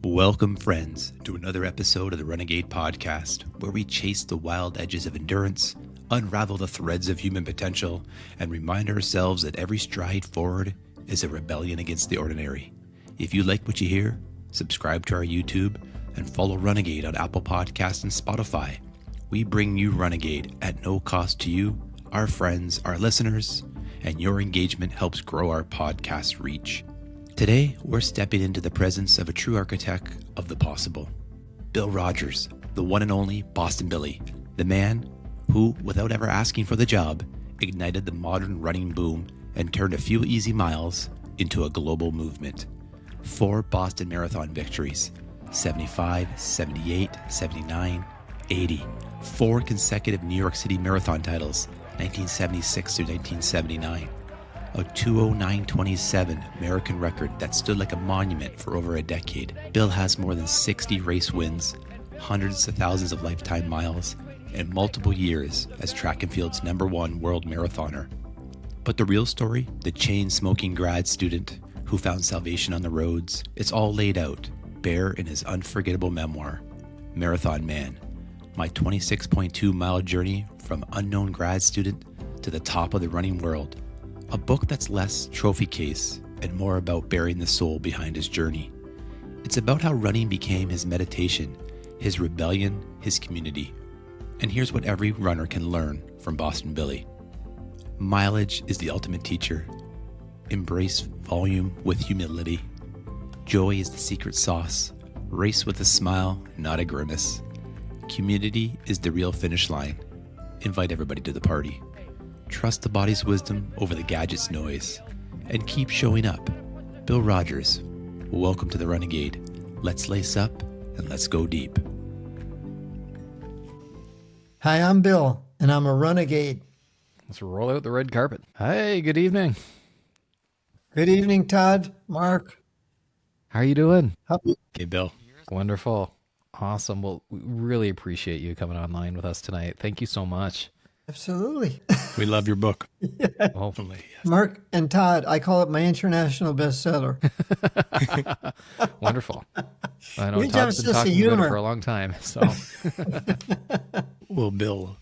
Welcome, friends, to another episode of the RUNEGADE Podcast, where we chase the wild edges of endurance, unravel the threads of human potential, and remind ourselves that every stride forward is a rebellion against the ordinary. If you like what you hear, subscribe to our YouTube and follow RUNEGADE on Apple Podcasts and Spotify. We bring you RUNEGADE at no cost to you, our friends, our listeners, and your engagement helps grow our podcast reach. Today, we're stepping into the presence of a true architect of the possible. Bill Rodgers, the one and only Boston Billy, the man who, without ever asking for the job, ignited the modern running boom and turned a few easy miles into a global movement. 4 Boston Marathon victories, 75, 78, 79, 80. 4 consecutive New York City Marathon titles, 1976 through 1979. A 2:09:27 American record that stood like a monument for over a decade. Bill has more than 60 race wins, hundreds of thousands of lifetime miles, and multiple years as track and field's #1 world marathoner. But the real story, the chain-smoking grad student who found salvation on the roads, it's all laid out, bare in his unforgettable memoir, Marathon Man, my 26.2-mile journey from unknown grad student to the top of the running world. A book that's less trophy case and more about bearing the soul behind his journey. It's about how running became his meditation, his rebellion, his community. And here's what every runner can learn from Boston Billy. Mileage is the ultimate teacher. Embrace volume with humility. Joy is the secret sauce. Race with a smile, not a grimace. Community is the real finish line. Invite everybody to the party. Trust the body's wisdom over the gadget's noise. And keep showing up. Bill Rodgers, welcome to the RUNEGADE. Let's lace up and let's go deep. Hi, I'm Bill, and I'm a RUNEGADE. Let's roll out the red carpet. Hi, good evening. Good evening, Todd, Mark. How are you doing? Okay, Bill. Wonderful. Awesome. Well, we really appreciate you coming online with us tonight. Thank you so much. Absolutely. We love your book. Hopefully. Yes. Mark and Todd, I call it my international bestseller. Wonderful. I know Your Todd's job's been just a talking about it humor. for a long time. So Well, Bill,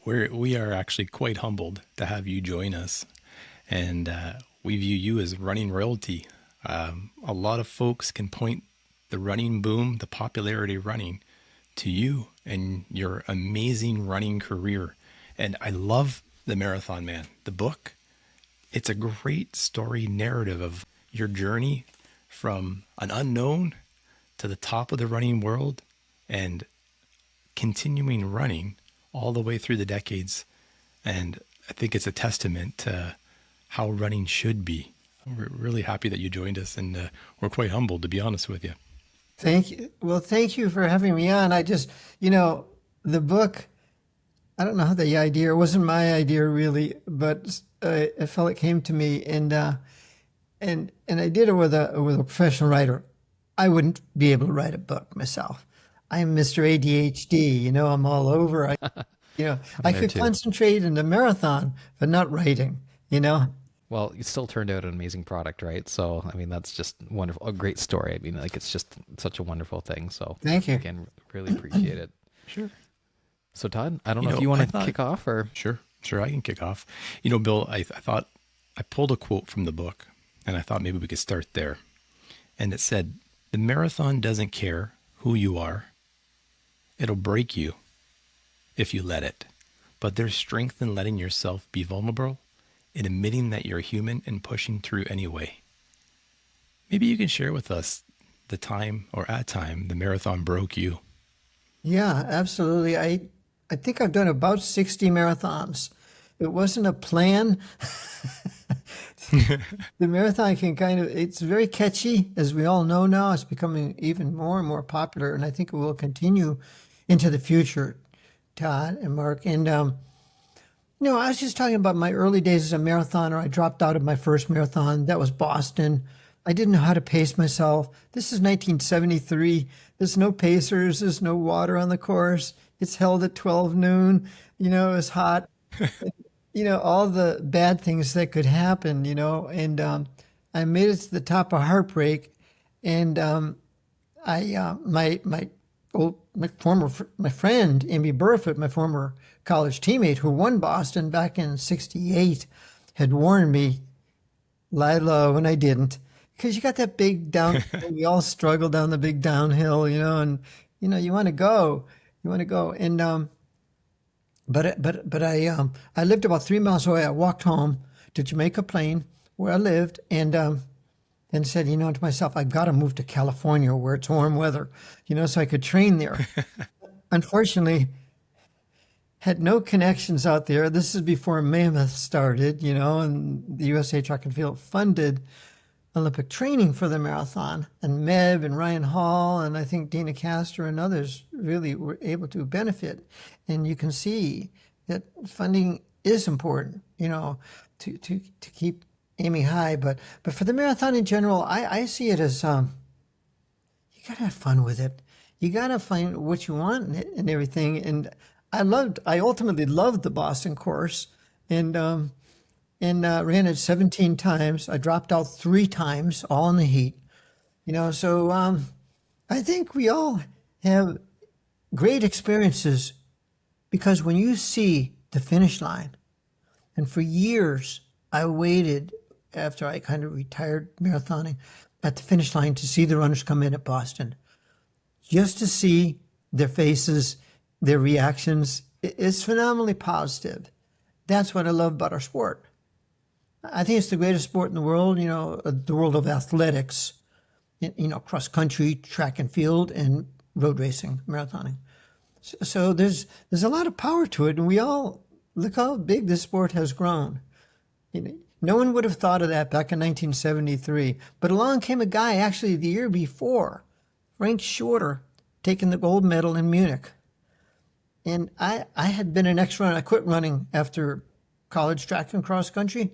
we are actually quite humbled to have you join us. And we view you as running royalty. A lot of folks can point the running boom, the popularity of running, to you and your amazing running career. And I love The Marathon Man, the book. It's a great story narrative of your journey from an unknown to the top of the running world and continuing running all the way through the decades. And I think it's a testament to how running should be. We're really happy that you joined us, and we're quite humbled, to be honest with you. Thank you. Well, thank you for having me on. I just, the book, I don't know how the idea, it wasn't my idea really, but I felt it came to me, and I did it with a professional writer. I wouldn't be able to write a book myself. I'm Mr. ADHD, I'm all over. I could too. concentrate in the marathon, but not writing, well, it still turned out an amazing product, right? So, I mean, that's just wonderful. A great story. I mean, like, it's just such a wonderful thing. So, Thank you. Again, really appreciate it. Sure. So, Todd, I don't know if you want to kick off or. Sure, I can kick off. Bill, I thought I pulled a quote from the book, and I thought maybe we could start there. And it said, "The marathon doesn't care who you are. It'll break you if you let it. But there's strength in letting yourself be vulnerable, in admitting that you're human and pushing through anyway." Maybe you can share with us the time the marathon broke you. Yeah, absolutely. I think I've done about 60 marathons. It wasn't a plan. The marathon it's very catchy, as we all know now. It's becoming even more and more popular, and I think it will continue into the future, Todd and Mark. And, I was just talking about my early days as a marathoner. I dropped out of my first marathon. That was Boston. I didn't know how to pace myself. This is 1973. There's no pacers. There's no water on the course. It's held at 12 noon. It's hot. All the bad things that could happen, and I made it to the top of Heartbreak, and my friend Amy Burfoot, my former college teammate who won Boston back in '68, had warned me, lie low, and I didn't, because you got that big down. We all struggle down the big downhill, and you want to go, and I lived about 3 miles away. I walked home to Jamaica Plain where I lived, and said, to myself, I've got to move to California where it's warm weather, so I could train there. Unfortunately, had no connections out there. This is before Mammoth started, and the USA Track and Field funded Olympic training for the marathon, and Meb and Ryan Hall and I think Dana Castor and others really were able to benefit. And you can see that funding is important, to keep aiming high. But for the marathon in general, I see it as you gotta have fun with it. You gotta find what you want and everything. And I ultimately loved the Boston course, and ran it 17 times. I dropped out 3 times, all in the heat. So I think we all have great experiences, because when you see the finish line, and for years I waited after I kind of retired marathoning at the finish line to see the runners come in at Boston, just to see their faces, their reactions. It's phenomenally positive. That's what I love about our sport. I think it's the greatest sport in the world, the world of athletics, cross country, track and field, and road racing, marathoning. So there's a lot of power to it, and we all look how big this sport has grown. No one would have thought of that back in 1973, but along came a guy actually the year before, Frank Shorter, taking the gold medal in Munich. And I had been an ex-runner. I quit running after college track and cross country.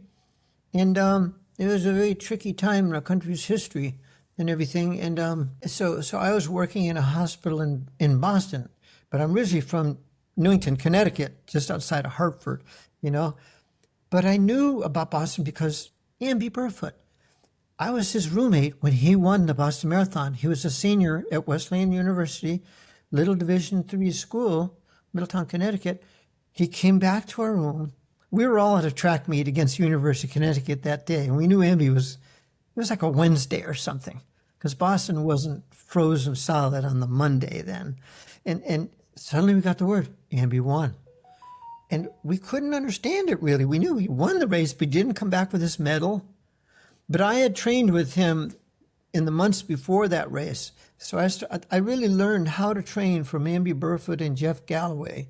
And it was a very tricky time in our country's history and everything. And so I was working in a hospital in Boston, but I'm originally from Newington, Connecticut, just outside of Hartford, But I knew about Boston because Amby Burfoot. I was his roommate when he won the Boston Marathon. He was a senior at Wesleyan University, Little Division III school, Middletown, Connecticut. He came back to our room. We were all at a track meet against University of Connecticut that day, and we knew Amby it was like a Wednesday or something, because Boston wasn't frozen solid on the Monday then. And suddenly we got the word, Amby won. And we couldn't understand it really. We knew he won the race, but he didn't come back with his medal. But I had trained with him in the months before that race. So I really learned how to train from Amby Burfoot and Jeff Galloway.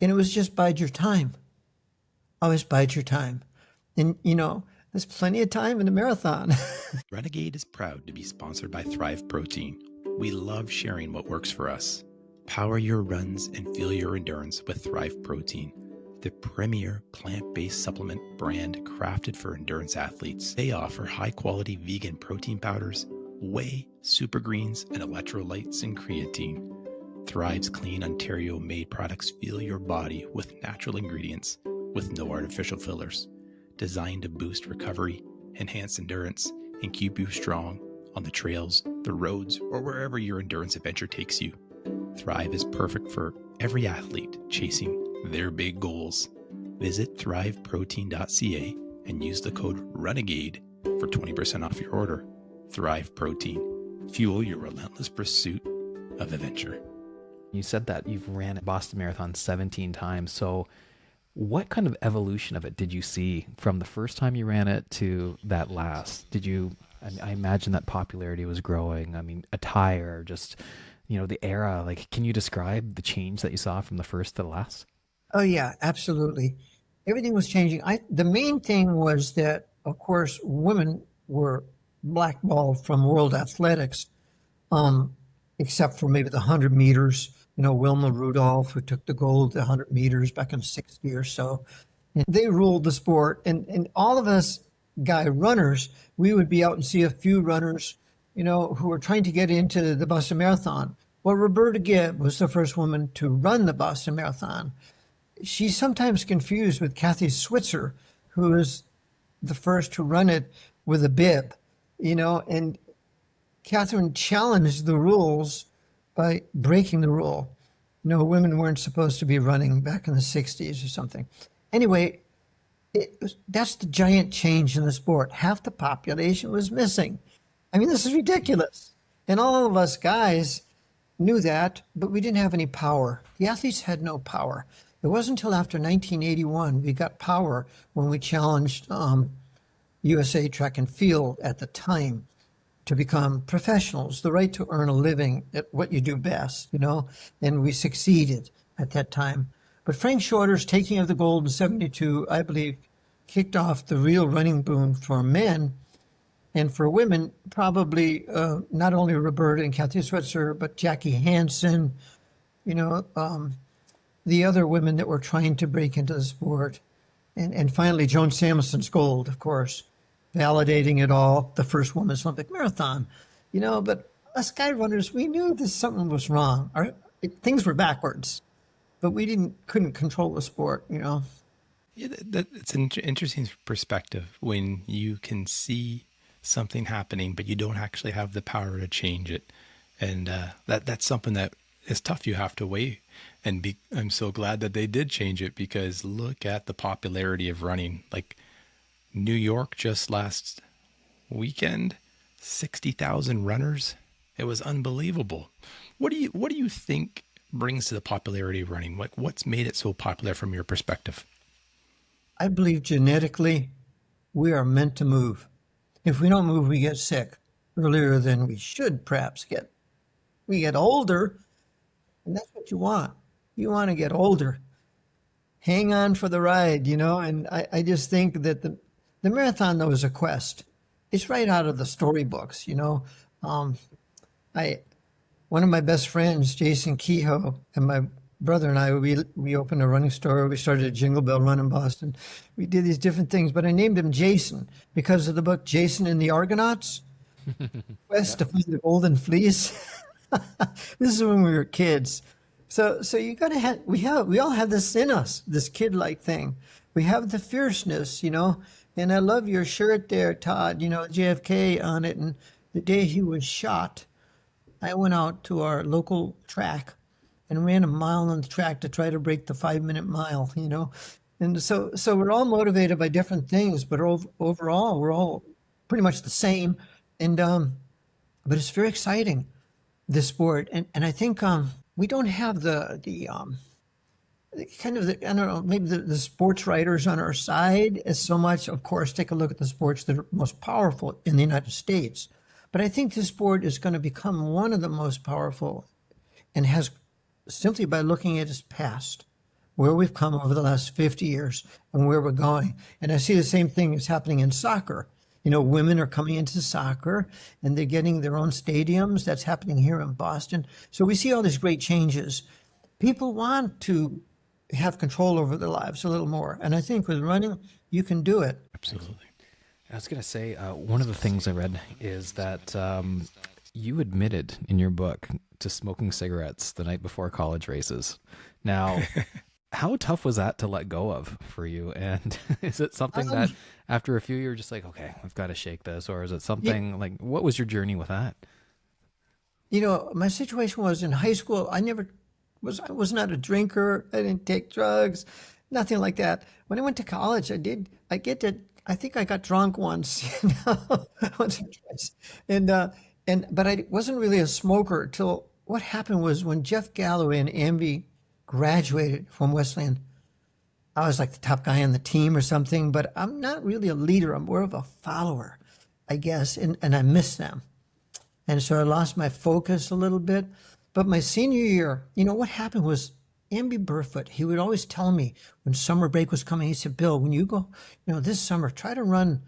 And it was just bide your time. Always bide your time. And, there's plenty of time in the marathon. Renegade is proud to be sponsored by Thrive Protein. We love sharing what works for us. Power your runs and feel your endurance with Thrive Protein, the premier plant-based supplement brand crafted for endurance athletes. They offer high-quality vegan protein powders, whey, super greens, and electrolytes and creatine. Thrive's clean Ontario-made products fuel your body with natural ingredients with no artificial fillers, designed to boost recovery, enhance endurance, and keep you strong on the trails, the roads, or wherever your endurance adventure takes you. Thrive is perfect for every athlete chasing their big goals. Visit thriveprotein.ca and use the code RUNEGADE for 20% off your order. Thrive Protein. Fuel your relentless pursuit of adventure. You said that you've ran a Boston Marathon 17 times. So what kind of evolution of it did you see from the first time you ran it to that last? I imagine that popularity was growing. I mean, attire, just, the era. Like, can you describe the change that you saw from the first to the last? Oh, yeah, absolutely. Everything was changing. The main thing was that, of course, women were blackballed from world athletics, except for maybe the 100 meters. Wilma Rudolph, who took the gold, the 100 meters back in '60 or so. And they ruled the sport. And all of us guy runners, we would be out and see a few runners, who were trying to get into the Boston Marathon. Well, Roberta Gibb was the first woman to run the Boston Marathon. She's sometimes confused with Kathy Switzer, who was the first to run it with a bib, and Catherine challenged the rules by breaking the rule. No, women weren't supposed to be running back in the 60s or something. Anyway, that's the giant change in the sport. Half the population was missing. I mean, this is ridiculous. And all of us guys knew that, but we didn't have any power. The athletes had no power. It wasn't until after 1981 we got power when we challenged USA Track and Field at the time to become professionals, the right to earn a living at what you do best, and we succeeded at that time. But Frank Shorter's taking of the gold in 72, I believe, kicked off the real running boom for men. And for women, probably not only Roberta and Kathy Switzer, but Jackie Hansen, the other women that were trying to break into the sport. And finally, Joan Samuelson's gold, of course, validating it all, the first women's Olympic marathon. But us guy runners, we knew that something was wrong. Things were backwards, but we couldn't control the sport, Yeah, it's an interesting perspective when you can see something happening, but you don't actually have the power to change it. And that's something that is tough. You have to weigh. And I'm so glad that they did change it, because look at the popularity of running. Like New York just last weekend, 60,000 runners. It was unbelievable. What do you think brings to the popularity of running? Like, what's made it so popular from your perspective? I believe genetically we are meant to move. If we don't move, we get sick earlier than we should perhaps get. We get older, and that's what you want. You want to get older. Hang on for the ride, and I just think that the marathon, though, is a quest. It's right out of the storybooks, One of my best friends, Jason Kehoe, and my brother and I, we opened a running store. We started a Jingle Bell Run in Boston. We did these different things, but I named him Jason because of the book Jason and the Argonauts, Quest to Find the Golden Fleece. This is when we were kids. So you gotta have, we all have this in us, this kid-like thing. We have the fierceness, and I love your shirt there, Todd, JFK on it. And the day he was shot, I went out to our local track and ran a mile on the track to try to break the 5-minute mile, And so we're all motivated by different things, but overall, we're all pretty much the same. And, but it's very exciting, this sport. And I think, we don't have the kind of, I don't know, maybe the sports writers on our side as so much. Of course, take a look at the sports that are most powerful in the United States. But I think this sport is going to become one of the most powerful, and has, simply by looking at its past, where we've come over the last 50 years and where we're going. And I see the same thing is happening in soccer. Women are coming into soccer and they're getting their own stadiums. That's happening here in Boston. So we see all these great changes. People want to have control over their lives a little more. And I think with running, you can do it. Absolutely. I was going to say, one of the things I read is that you admitted in your book to smoking cigarettes the night before college races. Now, how tough was that to let go of for you? And is it something that after a few you're just like, okay, I've got to shake this? Or is it something like, what was your journey with that? My situation was in high school. I was not a drinker. I didn't take drugs, nothing like that. When I went to college, I think I got drunk once, once or twice. But I wasn't really a smoker till what happened was when Jeff Galloway and Amby graduated from Wesleyan. I was like the top guy on the team or something, but I'm not really a leader. I'm more of a follower, I guess, and I miss them. And so I lost my focus a little bit. But my senior year, what happened was Amby Burfoot, he would always tell me when summer break was coming, he said, Bill, when you go, this summer, try to run,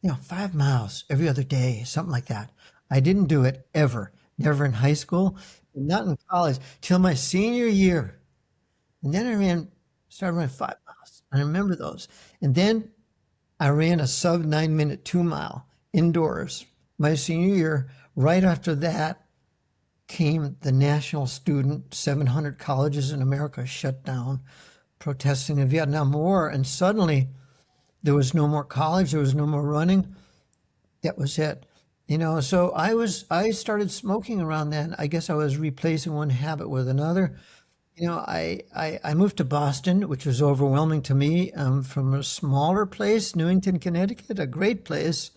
5 miles every other day, something like that. I didn't do it ever, never in high school, not in college, till my senior year. And then I started running 5 miles. I remember those. And then I ran a sub 9-minute 2-mile indoors my senior year. Right after that came the national student, 700 colleges in America shut down, protesting the Vietnam War. And suddenly there was no more college. There was no more running. That was it. So I started smoking around then. I guess I was replacing one habit with another. I moved to Boston, which was overwhelming to me. From a smaller place, Newington, Connecticut, a great place,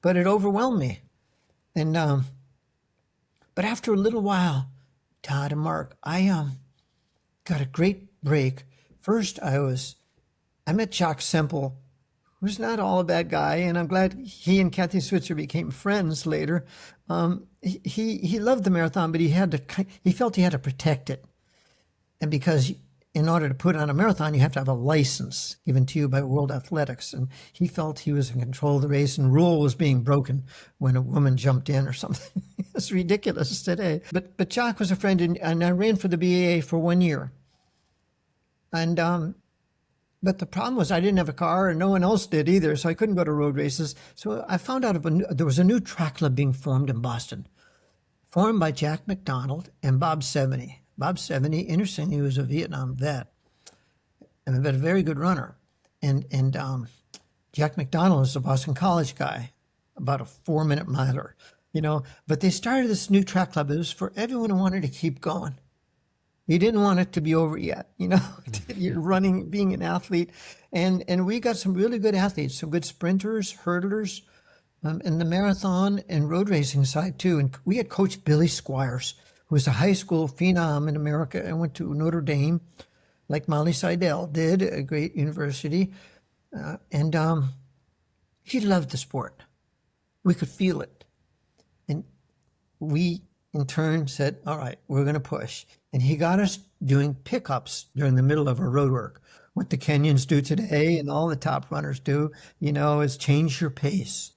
but it overwhelmed me. And but after a little while, Todd and Mark, I got a great break. First, I met Jock Semple, who's not all a bad guy, and I'm glad he and Kathy Switzer became friends later. He loved the marathon, but he felt he had to protect it. And because in order to put on a marathon, you have to have a license given to you by World Athletics. And he felt he was in control of the race and rule was being broken when a woman jumped in or something. It's ridiculous today. But Jock was a friend, and I ran for the BAA for 1 year. And but the problem was I didn't have a car and no one else did either, so I couldn't go to road races. So I found out there was a new track club being formed in Boston, formed by Jack McDonald and Bob Seveny. Bob Seveny, interestingly, he was a Vietnam vet and a very good runner. And Jack McDonald was a Boston College guy, about a 4-minute miler, But they started this new track club. It was for everyone who wanted to keep going. You didn't want it to be over yet, You're running, being an athlete. And we got some really good athletes, some good sprinters, hurdlers, in the marathon and road racing side too. And we had Coach Billy Squires, who was a high school phenom in America and went to Notre Dame, like Molly Seidel did, a great university. And he loved the sport. We could feel it. And we, in turn, said, all right, we're going to push. And he got us doing pickups during the middle of our road work. What the Kenyans do today and all the top runners do, is change your pace.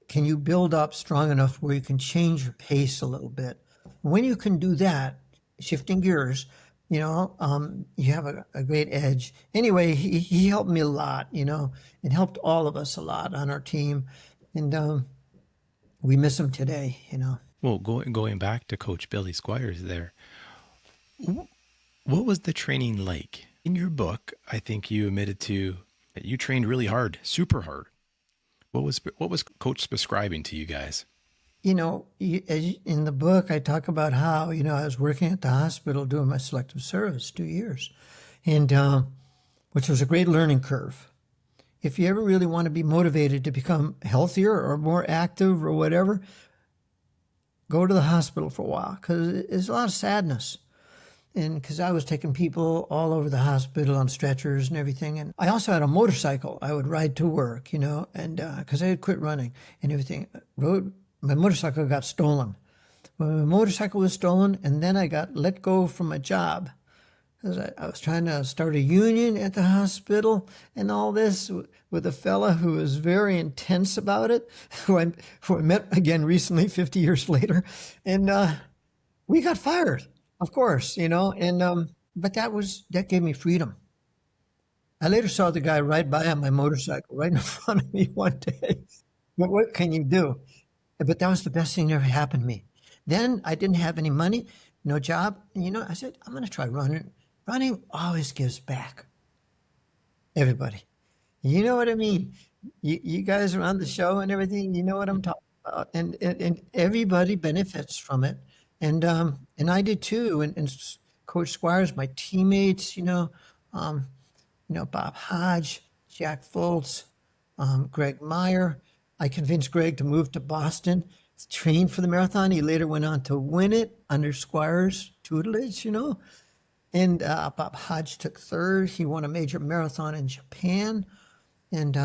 Can you build up strong enough where you can change your pace a little bit? When you can do that, shifting gears, you have a great edge. Anyway, he helped me a lot, and helped all of us a lot on our team. And we miss him today, Well, going back to Coach Billy Squires there, what was the training like? In your book, I think you admitted to that you trained really hard, super hard. What was Coach prescribing to you guys? In the book, I talk about how, I was working at the hospital doing my selective service 2 years, and which was a great learning curve. If you ever really want to be motivated to become healthier or more active or whatever, go to the hospital for a while, because there's a lot of sadness. And because I was taking people all over the hospital on stretchers and everything. And I also had a motorcycle. I would ride to work, and because I had quit running and everything. My motorcycle got stolen. When my motorcycle was stolen, and then I got let go from my job. I was trying to start a union at the hospital and all this with a fella who was very intense about it, who I met again recently, 50 years later. And we got fired, of course, but that gave me freedom. I later saw the guy ride by on my motorcycle right in front of me one day. But what can you do? But that was the best thing that ever happened to me. Then I didn't have any money, no job. And, I said, I'm going to try running. Running always gives back. Everybody. You know what I mean? You guys are on the show and everything. You know what I'm talking about. And everybody benefits from it. And I did too. And Coach Squires, my teammates, Bob Hodge, Jack Foltz, Greg Meyer. I convinced Greg to move to Boston, train for the marathon. He later went on to win it under Squires' tutelage, And Bob Hodge took third. He won a major marathon in Japan. And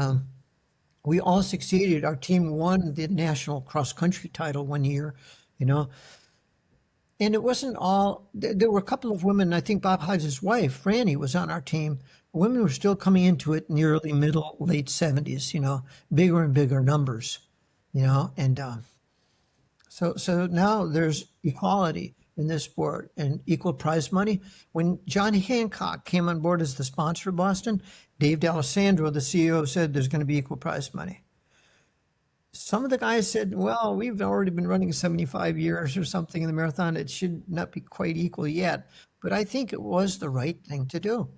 we all succeeded. Our team won the national cross-country title 1 year, And it wasn't all, there were a couple of women, I think Bob Hodge's wife, Franny, was on our team. Women were still coming into it in the early, middle, late 70s, bigger and bigger numbers, And so now there's equality in this sport and equal prize money. When Johnny Hancock came on board as the sponsor of Boston, Dave D'Alessandro, the CEO, said there's going to be equal prize money. Some of the guys said, well, we've already been running 75 years or something in the marathon. It should not be quite equal yet. But I think it was the right thing to do,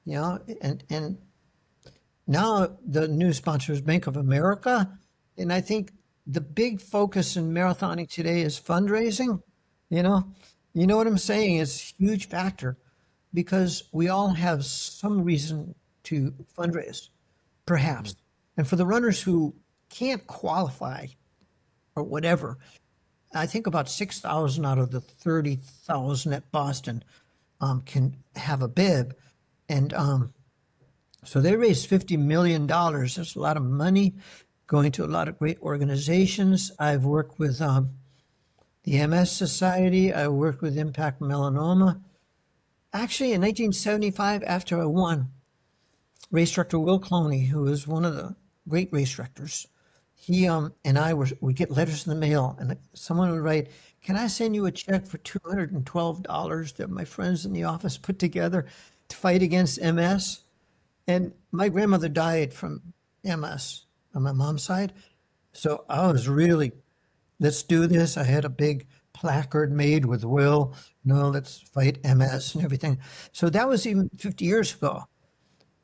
and now the new sponsor is Bank of America. And I think the big focus in marathoning today is fundraising. You know, you know what I'm saying? It's a huge factor because we all have some reason to fundraise, perhaps. And for the runners who can't qualify or whatever, I think about 6,000 out of the 30,000 at Boston can have a bib. And so they raised $50 million. That's a lot of money going to a lot of great organizations. I've worked with the MS Society. I worked with Impact Melanoma. Actually, in 1975, after I won, race director Will Cloney, who was one of the great race directors, he and I would get letters in the mail, and someone would write, "Can I send you a check for $212 that my friends in the office put together to fight against MS?" And my grandmother died from MS on my mom's side. So I was really, let's do this. I had a big placard made with Will, let's fight MS and everything. So that was even 50 years ago.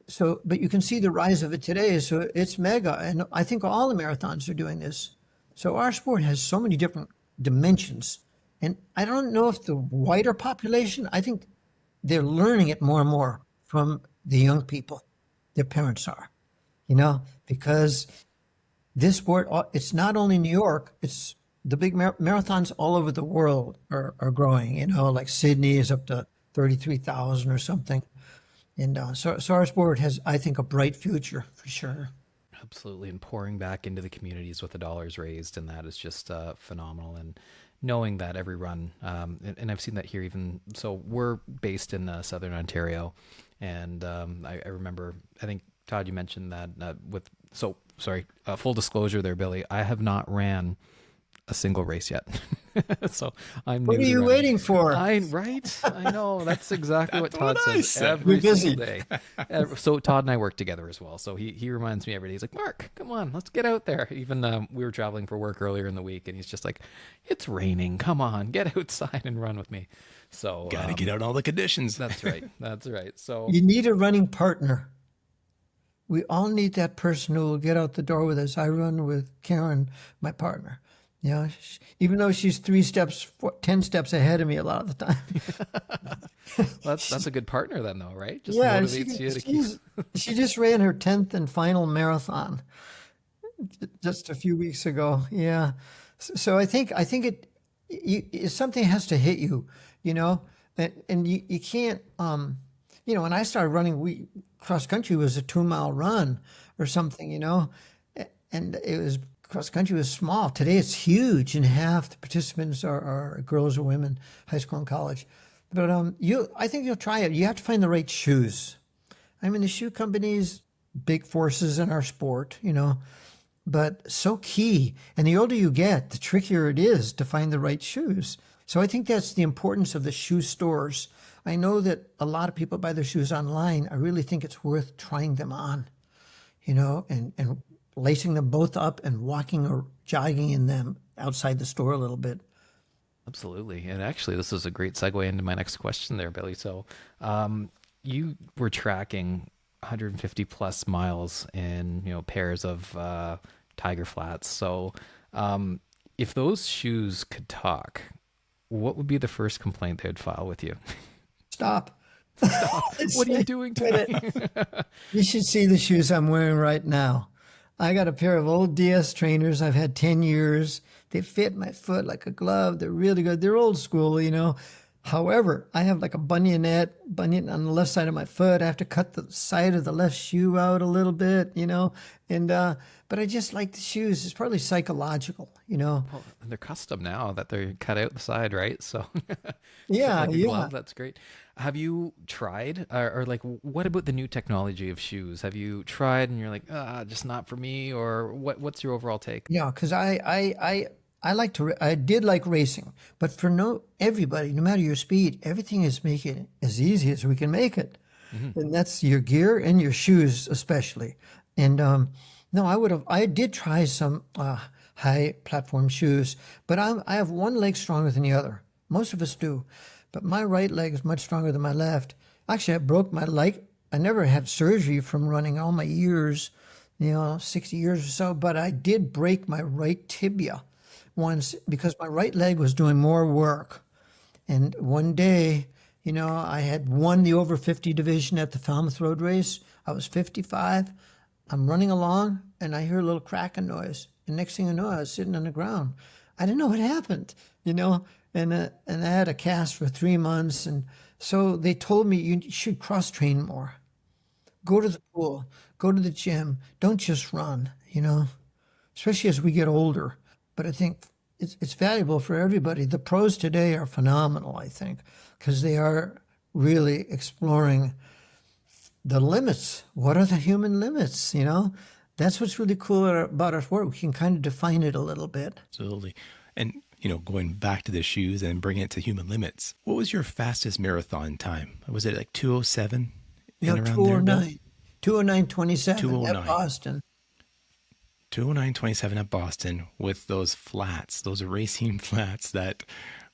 So, but you can see the rise of it today. So it's mega. And I think all the marathons are doing this. So our sport has so many different dimensions. And I don't know if the wider population, I think they're learning it more and more from the young people. Their parents are, because this sport, it's not only New York, it's the big marathons all over the world are growing, like Sydney is up to 33,000 or something. And so our sport has, I think, a bright future for sure. Absolutely. And pouring back into the communities with the dollars raised, and that is just phenomenal. And knowing that every run, and I've seen that here even, so we're based in Southern Ontario. And I remember, I think, Todd, you mentioned that full disclosure there, Billy, I have not ran a single race yet. So I'm What new are to you running. waiting for? I know. That's exactly what Todd says said. every You're busy. single day. So Todd and I work together as well. So he reminds me every day. He's like, "Mark, come on, let's get out there." Even we were traveling for work earlier in the week, and he's just like, "It's raining. Come on, get outside and run with me." So Got to get out in all the conditions. That's right. That's right. So You need a running partner. We all need that person who will get out the door with us. I run with Karen, my partner. Even though she's 10 steps ahead of me a lot of the time. that's a good partner then, though, right? Just Yeah, motivates you to keep. she just ran her 10th and final marathon just a few weeks ago. Yeah. So I think something has to hit you, and you can't, when I started running, cross country was a 2-mile run or something, and it was, cross country was small. Today it's huge, and half the participants are girls or women, high school and college. But I think you'll try it. You have to find the right shoes. I mean, the shoe companies, big forces in our sport, but so key. And the older you get, the trickier it is to find the right shoes. So I think that's the importance of the shoe stores. I know that a lot of people buy their shoes online. I really think it's worth trying them on, and lacing them both up and walking or jogging in them outside the store a little bit. Absolutely. And actually, this is a great segue into my next question there, Billy. So you were tracking 150 plus miles in, pairs of Tiger Flats. So if those shoes could talk, what would be the first complaint they would file with you? Stop. What are you doing today? You should see the shoes I'm wearing right now. I got a pair of old DS trainers I've had 10 years. They fit my foot like a glove. They're really good. They're old school, However, I have like a bunion on the left side of my foot. I have to cut the side of the left shoe out a little bit, but I just like the shoes. It's probably psychological, Well, they're custom now that they're cut out the side, right? So Yeah, like a yeah. glove, that's great. Have you tried, or like, what about the new technology of shoes? Have you tried and you're like, just not for me, or what's your overall take? Yeah, because I did like racing, but for everybody, no matter your speed, everything is making it as easy as we can make it. And that's your gear and your shoes especially. And no, I did try some high platform shoes, but I have one leg stronger than the other. Most of us do, but my right leg is much stronger than my left. Actually, I broke my leg. I never had surgery from running all my years, 60 years or so, but I did break my right tibia once because my right leg was doing more work. And one day, I had won the over 50 division at the Falmouth Road Race. I was 55. I'm running along and I hear a little cracking noise. And next thing I know, I was sitting on the ground. I didn't know what happened, and I had a cast for 3 months. And so they told me you should cross train more. Go to the pool, go to the gym. Don't just run, especially as we get older. But I think it's valuable for everybody. The pros today are phenomenal, I think, because they are really exploring the limits. What are the human limits? That's what's really cool about our sport. We can kind of define it a little bit. Absolutely. And, going back to the shoes and bringing it to human limits, what was your fastest marathon time? Was it like 2:07? No, 2:09. 2:09:27 at Boston. 2:09:27 at Boston with those flats, those racing flats that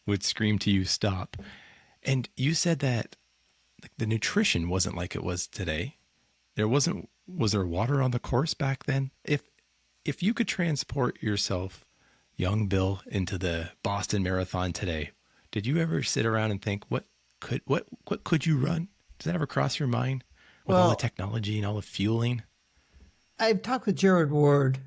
would scream to you stop. And you said that the nutrition wasn't like it was today. Was there water on the course back then? If you could transport yourself, young Bill, into the Boston Marathon today, did you ever sit around and think, what could you run? Does that ever cross your mind with all the technology and all the fueling? I've talked with Jared Ward,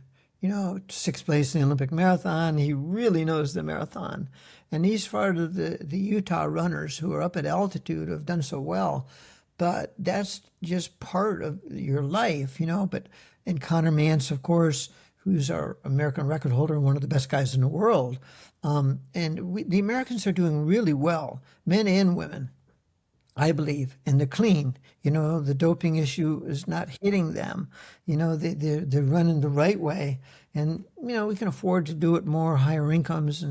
6th place in the Olympic marathon. He really knows the marathon. And he's part of the Utah runners who are up at altitude, who have done so well. But that's just part of your life, and Connor Mance, of course, who's our American record holder and one of the best guys in the world. The Americans are doing really well, men and women, I believe, and they're clean. The doping issue is not hitting them. They're running the right way. And, we can afford to do it more, higher incomes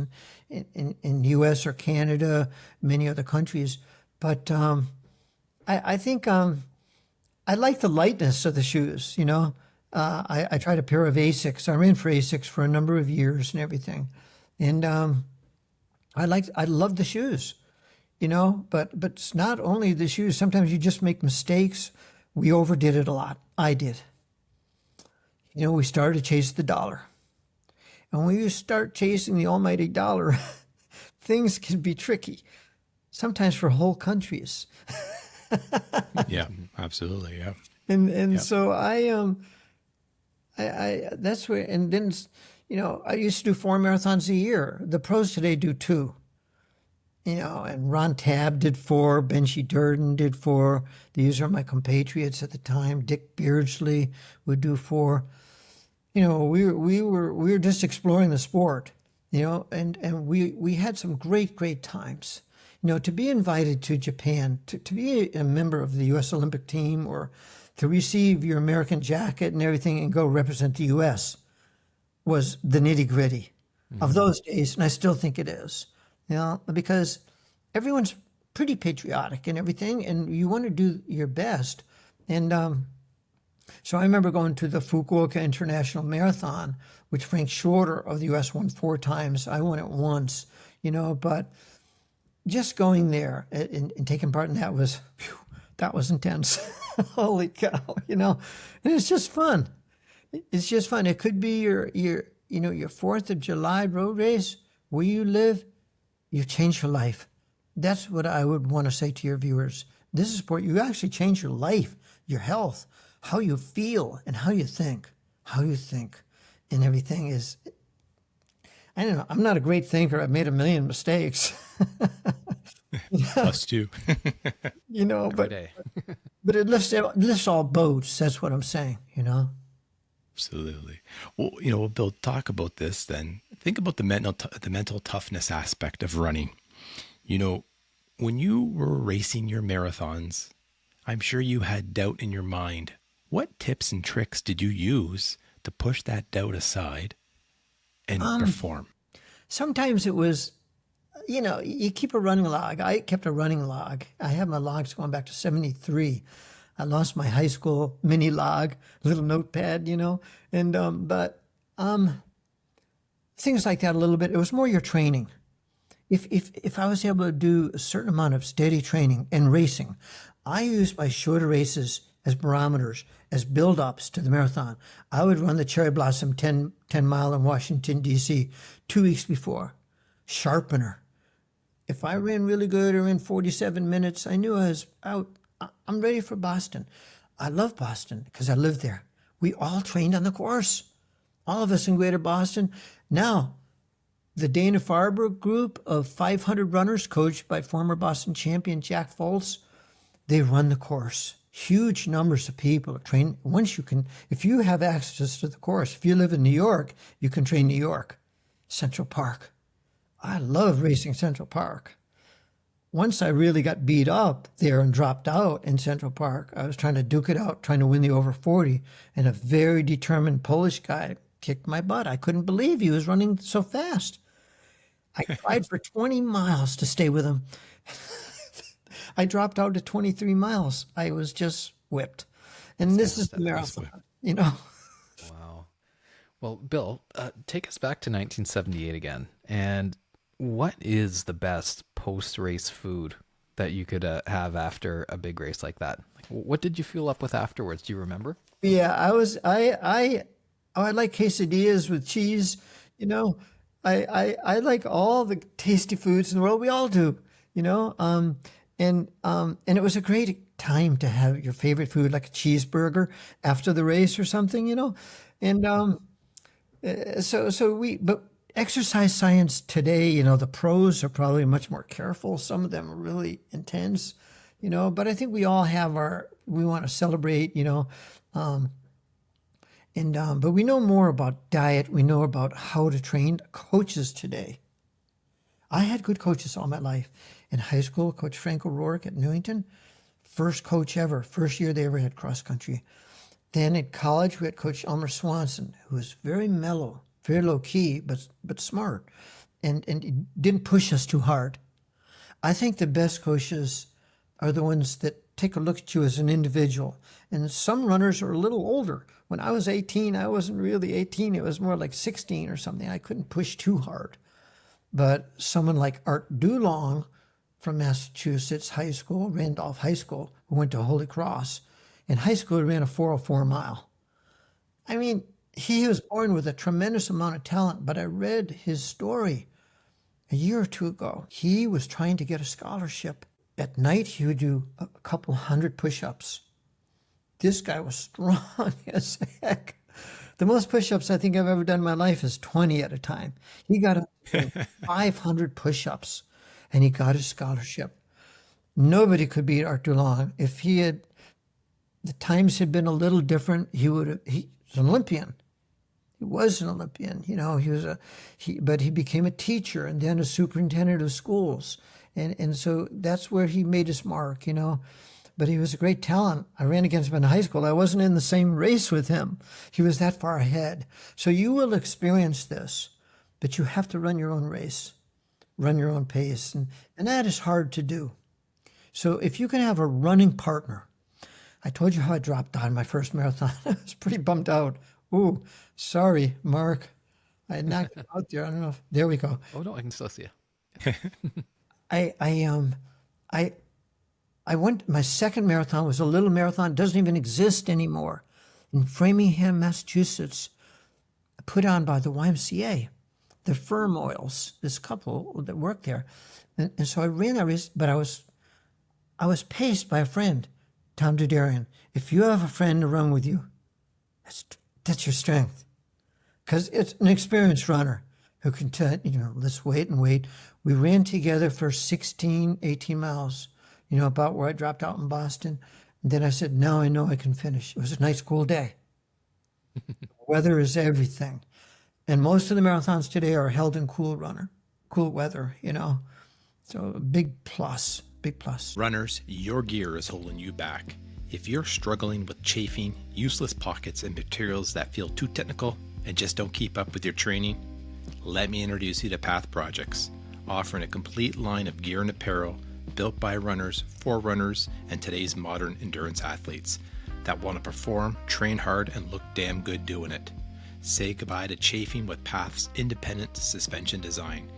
in U.S. or Canada, many other countries. But I think I like the lightness of the shoes, I tried a pair of Asics. I ran for Asics for a number of years and everything. And I love the shoes. But it's not only the shoes. Sometimes you just make mistakes. We overdid it a lot. I did. We started to chase the dollar. And when you start chasing the almighty dollar, things can be tricky, sometimes for whole countries. Yeah, absolutely. Yeah. And so I that's where, and then, I used to do 4 marathons a year. The pros today do 2. And Ron Tabb did 4, Benji Durden did 4. These are my compatriots at the time. Dick Beardsley would do 4. We were just exploring the sport, and we had some great times. To be invited to Japan, to be a member of the U.S. Olympic team, or to receive your American jacket and everything and go represent the U.S. was the nitty-gritty of those days, and I still think it is. Because everyone's pretty patriotic and everything, and you want to do your best. And so I remember going to the Fukuoka International Marathon, which Frank Shorter of the U.S. won 4 times. I won it once, but just going there and taking part in that was intense. Holy cow, and it's just fun. It's just fun. It could be your 4th of July road race where you live. You've changed your life. That's what I would want to say to your viewers. This is sport. You actually change your life, your health, how you feel, and how you think. And everything is, I don't know. I'm not a great thinker. I've made a million mistakes. Us too. But it lifts all boats. That's what I'm saying, Absolutely. Well, Bill, talk about this then. Think about the mental toughness aspect of running. When you were racing your marathons, I'm sure you had doubt in your mind. What tips and tricks did you use to push that doubt aside and perform? Sometimes it was, you keep a running log. I kept a running log. I have my logs going back to 73. I lost my high school mini log, little notepad, but things like that a little bit. It was more your training. If I was able to do a certain amount of steady training and racing, I used my shorter races as barometers, as build-ups to the marathon. I would run the Cherry Blossom 10 mile in Washington, D.C. 2 weeks before. Sharpener. If I ran really good or in 47 minutes, I knew I was out. I'm ready for Boston. I love Boston because I lived there. We all trained on the course. All of us in Greater Boston. Now, the Dana-Farber group of 500 runners coached by former Boston champion Jack Foltz, they run the course. Huge numbers of people train. Once you can, if you have access to the course, if you live in New York, you can train New York, Central Park. I love racing Central Park. Once I really got beat up there and dropped out in Central Park, I was trying to duke it out, trying to win the over 40, and a very determined Polish guy kicked my butt. I couldn't believe he was running so fast. I tried for 20 miles to stay with him. I dropped out to 23 miles. I was just whipped. And this is the marathon, you know. Wow. Well, Bill, take us back to 1978 again. And what is the best post-race food that you could have after a big race like that? Like, what did you fuel up with afterwards? Do you remember? Yeah, I like quesadillas with cheese. You know, I like all the tasty foods in the world. We all do, you know. And it was a great time to have your favorite food, like a cheeseburger after the race or something, you know. And but exercise science today, you know, the pros are probably much more careful. Some of them are really intense, you know. But I think we all have we want to celebrate, you know. But we know more about diet. We know about how to train coaches today. I had good coaches all my life. In high school, Coach Frank O'Rourke at Newington, first coach ever, first year they ever had cross country. Then at college, we had Coach Elmer Swanson, who was very mellow, very low key, but smart, and didn't push us too hard. I think the best coaches are the ones that take a look at you as an individual. And some runners are a little older. When I was 18, I wasn't really 18. It was more like 16 or something. I couldn't push too hard. But someone like Art Dulong from Massachusetts High School, Randolph High School, who went to Holy Cross. In high school, he ran a 4:04 mile. I mean, he was born with a tremendous amount of talent, but I read his story a year or two ago. He was trying to get a scholarship. At night, he would do a couple hundred push-ups. This guy was strong as heck. The most push-ups I think I've ever done in my life is 20 at a time. He got 500 push-ups, and he got his scholarship. Nobody could beat Art Dulong. If the times had been a little different, he was an Olympian. He was an Olympian, you know. But he became a teacher and then a superintendent of schools, and so that's where he made his mark, you know. But he was a great talent. I ran against him in high school. I wasn't in the same race with him. He was that far ahead. So you will experience this, but you have to run your own race, run your own pace, and that is hard to do. So if you can have a running partner, I told you how I dropped out in my first marathon. I was pretty bummed out. Ooh, sorry, Mark. I knocked it out there. I don't know. There we go. Oh no, I can still see you. I went, my second marathon was a little marathon, doesn't even exist anymore, in Framingham, Massachusetts, put on by the YMCA, the Firm Oils, this couple that worked there. And so I ran that race, but I was paced by a friend, Tom Dudarian. If you have a friend to run with you, that's your strength. Because it's an experienced runner who can tell, you know, let's wait and wait. We ran together for 16, 18 miles. You know, about where I dropped out in Boston. And then I said, now I know I can finish. It was a nice, cool day. Weather is everything. And most of the marathons today are held in cool weather, you know. So a big plus, big plus. Runners, your gear is holding you back. If you're struggling with chafing, useless pockets, and materials that feel too technical and just don't keep up with your training, let me introduce you to Path Projects, offering a complete line of gear and apparel built by runners, for runners, and today's modern endurance athletes that want to perform, train hard, and look damn good doing it. Say goodbye to chafing with Path's independent suspension design.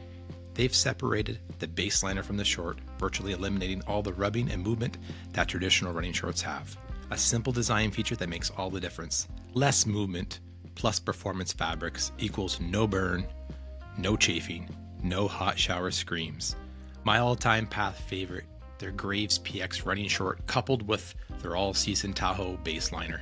They've separated the baseliner from the short, virtually eliminating all the rubbing and movement that traditional running shorts have. a simple design feature that makes all the difference. Less movement plus performance fabrics equals no burn, no chafing, no hot shower screams. My all-time Path favorite, their Graves PX running short coupled with their all-season Tahoe baseliner.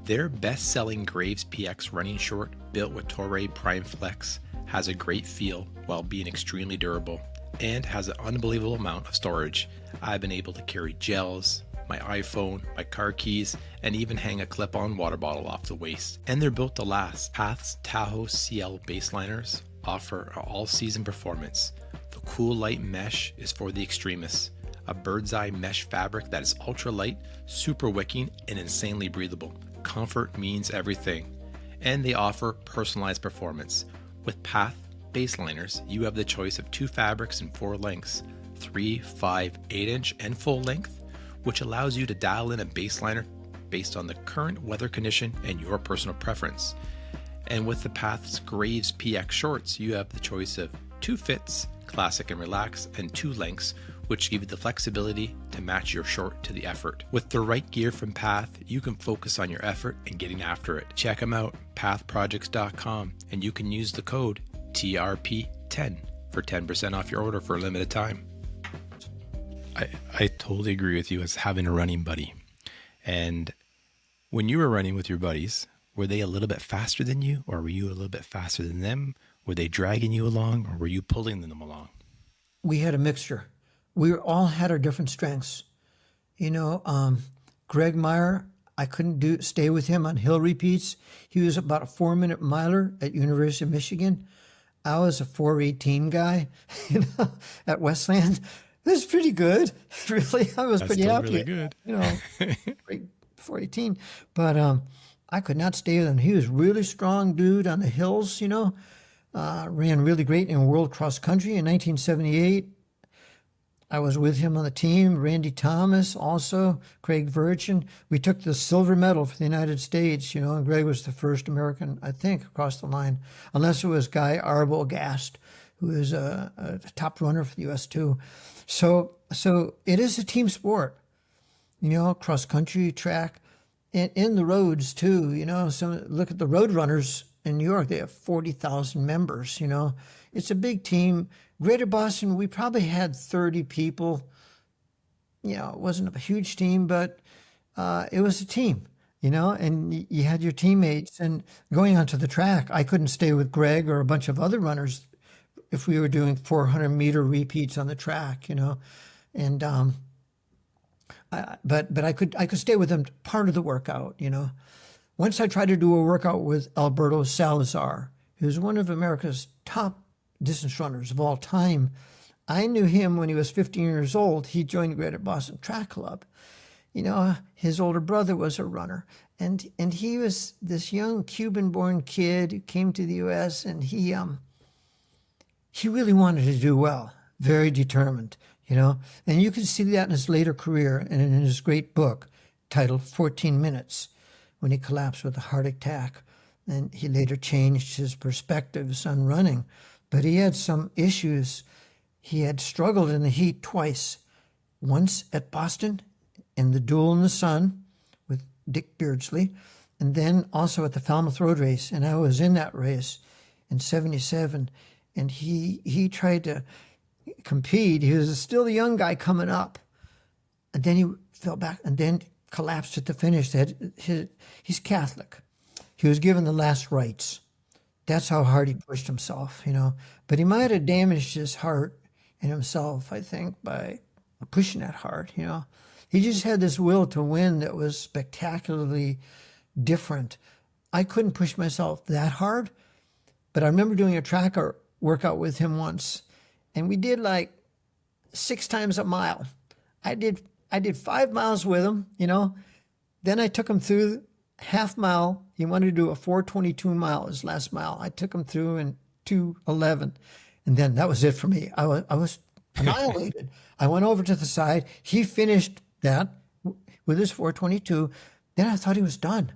Their best-selling Graves PX running short, built with Toray Prime Flex, has a great feel while being extremely durable and has an unbelievable amount of storage. I've been able to carry gels, my iPhone, my car keys, and even hang a clip-on water bottle off the waist. And they're built to last. Path's Tahoe CL baseliners offer all-season performance. The cool light mesh is for the extremists. A bird's eye mesh fabric that is ultra light, super wicking, and insanely breathable. Comfort means everything. And they offer personalized performance. With Path baseliners, you have the choice of 2 fabrics in 4 lengths, 3, 5, 8-inch, and full length, which allows you to dial in a baseliner based on the current weather condition and your personal preference. And with the Path's Graves PX shorts, you have the choice of 2 fits, classic and relax, and 2 lengths, which give you the flexibility to match your short to the effort. With the right gear from Path, you can focus on your effort and getting after it. Check them out, pathprojects.com, and you can use the code TRP10 for 10% off your order for a limited time. I totally agree with you as having a running buddy. And when you were running with your buddies, were they a little bit faster than you, or were you a little bit faster than them? Were they dragging you along, or were you pulling them along? We had a mixture. We all had our different strengths. Greg Meyer, I couldn't stay with him on hill repeats. He was about a 4-minute miler at University of Michigan. I was a 4:18 guy, at Westland. It was pretty good, really. I was pretty happy. Really good. Great 4:18. But I could not stay with him. He was a really strong dude on the hills. Ran really great in world cross country in 1978. I was with him on the team, Randy Thomas, also Craig Virchin. We took the silver medal for the United States, and Greg was the first American, I think, across the line, unless it was Guy Arbogast, who is a top runner for the U.S. too. So it is a team sport, cross country, track, and in the roads too. So look at the road runners in New York; they have 40,000 members. It's a big team. Greater Boston, we probably had 30 people. It wasn't a huge team, but it was a team. And you had your teammates. And going onto the track, I couldn't stay with Greg or a bunch of other runners if we were doing 400-meter repeats on the track, And but I could stay with them part of the workout, Once I tried to do a workout with Alberto Salazar, who's one of America's top distance runners of all time. I knew him when he was 15 years old. He joined Greater Boston Track Club. His older brother was a runner, and he was this young Cuban-born kid who came to the U.S. and he really wanted to do well, very determined, and you can see that in his later career and in his great book titled 14 Minutes, when he collapsed with a heart attack, and he later changed his perspectives on running. But he had some issues. He had struggled in the heat twice, once at Boston in the Duel in the Sun with Dick Beardsley, and then also at the Falmouth Road Race. And I was in that race in 77, and he tried to compete. He was still a young guy coming up. And then he fell back and then collapsed at the finish. He's Catholic. He was given the last rites. That's how hard he pushed himself, But he might have damaged his heart and himself, I think, by pushing that hard, He just had this will to win that was spectacularly different. I couldn't push myself that hard, but I remember doing a track workout with him once, and we did like 6 times a mile. I did 5 miles with him, Then I took him through half mile. He wanted to do a 4:22 mile, his last mile. I took him through in 2:11, and then that was it for me. I was annihilated. I went over to the side. He finished that with his 4:22. Then I thought he was done.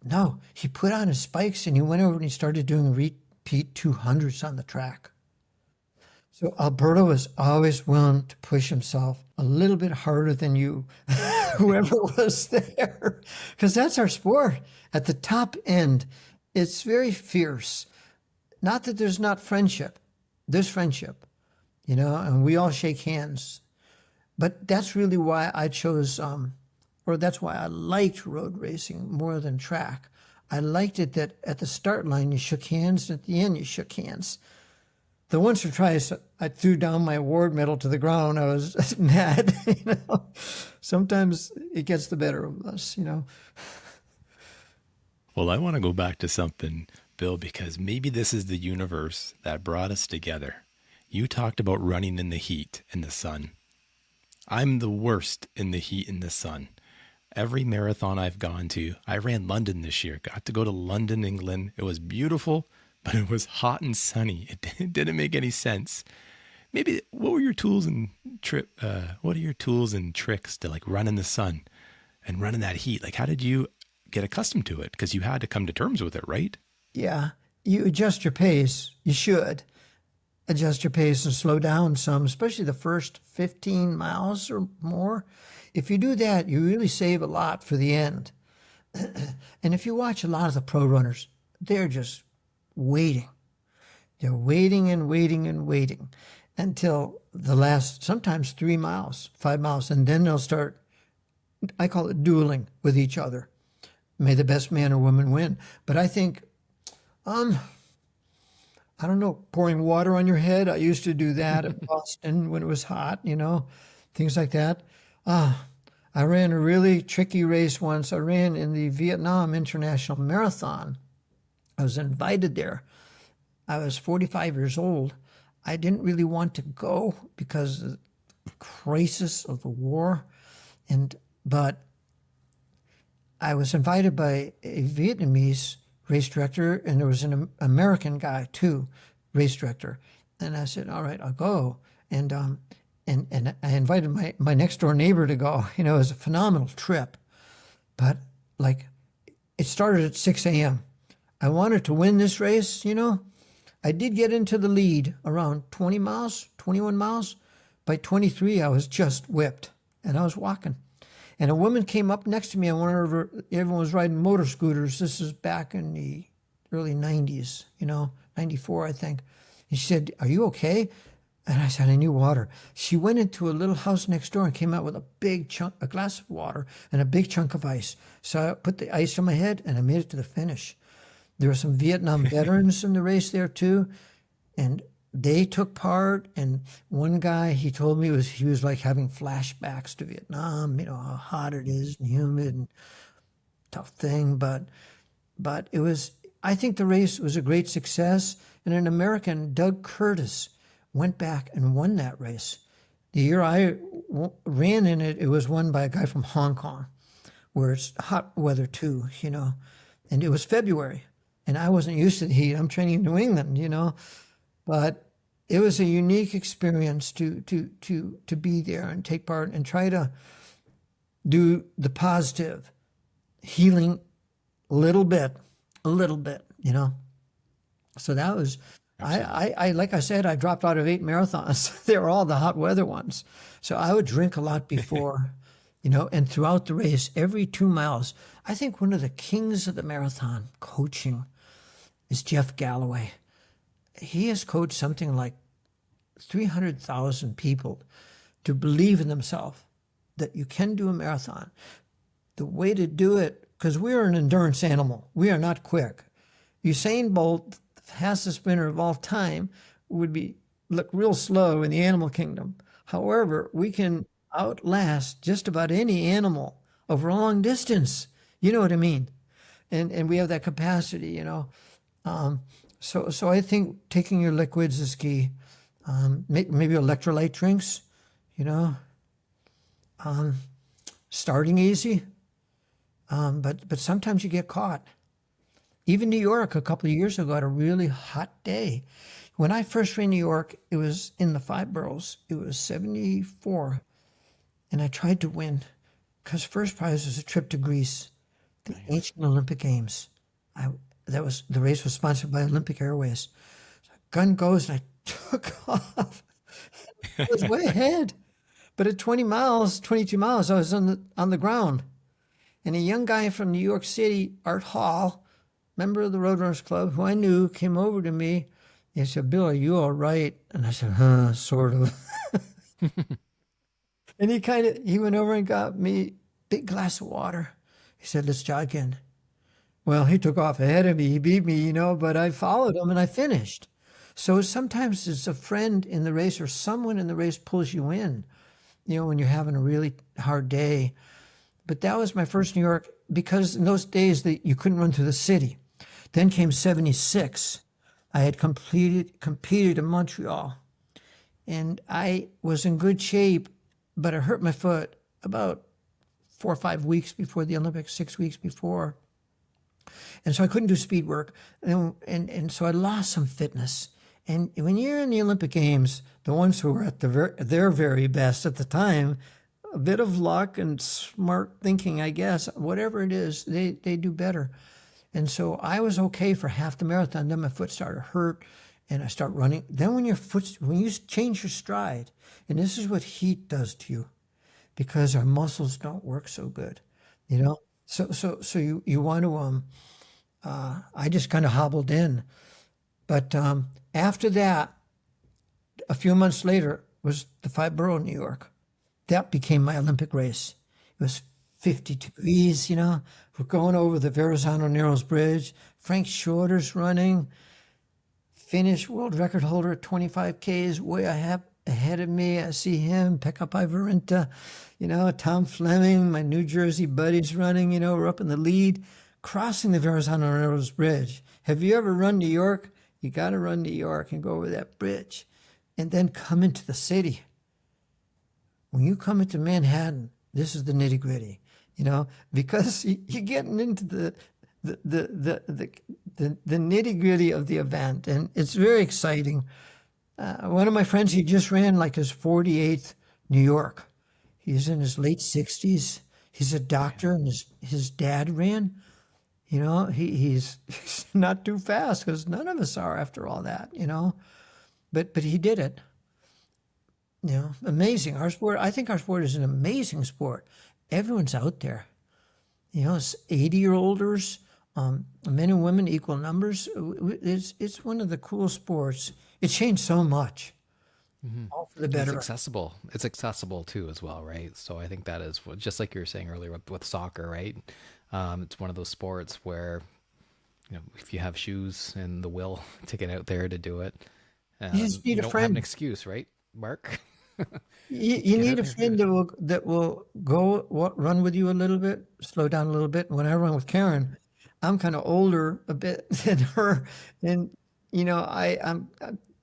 No, he put on his spikes and he went over and he started doing repeat 200s on the track. So Alberto was always willing to push himself a little bit harder than you, whoever was there, because that's our sport. At the top end, it's very fierce. Not that there's not friendship. There's friendship, and we all shake hands. But that's really why I chose, or that's why I liked road racing more than track. I liked it that at the start line you shook hands, and at the end you shook hands. The once or twice I threw down my award medal to the ground, I was mad. Sometimes it gets the better of us. Well, I want to go back to something, Bill, because maybe this is the universe that brought us together. You talked about running in the heat in the sun. I'm the worst in the heat in the sun. Every marathon I've gone to, I ran London this year, got to go to London, England. It was beautiful, but it was hot and sunny. It didn't make any sense. Maybe what were your tools and what are your tools and tricks to like run in the sun and run in that heat? Like, how did you get accustomed to it? Because you had to come to terms with it, right? Yeah, you adjust your pace. You should adjust your pace and slow down some, especially the first 15 miles or more. If you do that, you really save a lot for the end. And if you watch a lot of the pro runners, they're just waiting. They're waiting and waiting and waiting until the last, sometimes 3 miles, 5 miles, and then they'll start, I call it dueling with each other. May the best man or woman win. But I think, I don't know, pouring water on your head. I used to do that at Boston when it was hot, things like that. I ran a really tricky race once. I ran in the Vietnam International Marathon. I was invited there. I was 45 years old. I didn't really want to go because of the crisis of the war, but I was invited by a Vietnamese race director, and there was an American guy too, race director. And I said, all right, I'll go. And I invited my next door neighbor to go. It was a phenomenal trip. But like, it started at 6 a.m. I wanted to win this race, I did get into the lead around 20 miles, 21 miles. By 23, I was just whipped, and I was walking. And a woman came up next to me. Everyone was riding motor scooters. This is back in the early 90s, 94, I think. And she said, are you okay? And I said, I need water. She went into a little house next door and came out with a glass of water and a big chunk of ice. So I put the ice on my head and I made it to the finish. There were some Vietnam veterans in the race there too. And they took part, and one guy, he told me he was like having flashbacks to Vietnam, how hot it is and humid and tough thing. But I think the race was a great success. And an American, Doug Curtis, went back and won that race. The year I ran in it, it was won by a guy from Hong Kong, where it's hot weather too, and it was February, and I wasn't used to the heat. I'm training in New England, but it was a unique experience to be there and take part and try to do the positive, healing a little bit, So that was, I like I said, I dropped out of 8 marathons. They were all the hot weather ones. So I would drink a lot before, and throughout the race, every 2 miles. I think one of the kings of the marathon coaching is Jeff Galloway. He has coached something like 300,000 people to believe in themselves that you can do a marathon. The way to do it, because we're an endurance animal. We are not quick. Usain Bolt, the fastest sprinter of all time, would look real slow in the animal kingdom. However, we can outlast just about any animal over a long distance. You know what I mean? And we have that capacity, So I think taking your liquids is key. Maybe electrolyte drinks, starting easy. But sometimes you get caught. Even New York a couple of years ago had a really hot day. When I first ran New York, it was in the 5 boroughs. It was 74. And I tried to win because first prize was a trip to Greece, the ancient Olympic Games. The race was sponsored by Olympic Airways. So gun goes and I took off. I was way ahead. But at 20 miles, 22 miles, I was on the ground. And a young guy from New York City, Art Hall, member of the Roadrunners Club, who I knew, came over to me. He said, "Bill, are you all right?" And I said, sort of. And he went over and got me a big glass of water. He said, "Let's jog in." Well, he took off ahead of me. He beat me, but I followed him and I finished. So sometimes it's a friend in the race or someone in the race pulls you in, when you're having a really hard day. But that was my first New York, because in those days that you couldn't run through the city. Then came 76. I had competed in Montreal, and I was in good shape, but I hurt my foot about 4 or 5 weeks before the Olympics, 6 weeks before. And so I couldn't do speed work. And so I lost some fitness. And when you're in the Olympic Games, the ones who were at their very best at the time, a bit of luck and smart thinking, I guess, whatever it is, they do better. And so I was okay for half the marathon. Then my foot started to hurt and I start running. Then when you change your stride, and this is what heat does to you, because our muscles don't work so good, So you want to, I just kind of hobbled in. But after that, a few months later was the 5 Borough New York. That became my Olympic race. It was 50 degrees, We're going over the Verrazano Narrows Bridge. Frank Shorter's running. Finnish world record holder at 25 Ks, way ahead of me. I see him, Pekka Päivärinta, Tom Fleming, my New Jersey buddies running, we're up in the lead, crossing the Verrazano Narrows Bridge. Have you ever run New York? You got to run New York and go over that bridge and then come into the city. When you come into Manhattan, this is the nitty gritty, because you're getting into the nitty gritty of the event, and it's very exciting. One of my friends, he just ran like his 48th New York. He's in his late 60s. He's a doctor, and his dad ran. He's not too fast, because none of us are after all that, But he did it. Amazing. Our sport, I think our sport is an amazing sport. Everyone's out there. 80-year-olders, men and women, equal numbers. It's one of the cool sports. It changed so much. All for the better. It's accessible. It's accessible too, as well, right? So I think that is just like you were saying earlier with soccer, right? It's one of those sports where, if you have shoes and the will to get out there to do it, you just need you a don't friend. have an excuse, right, Mark? You need a friend that will go run with you a little bit, slow down a little bit. When I run with Karen, I'm kind of older a bit than her, and I've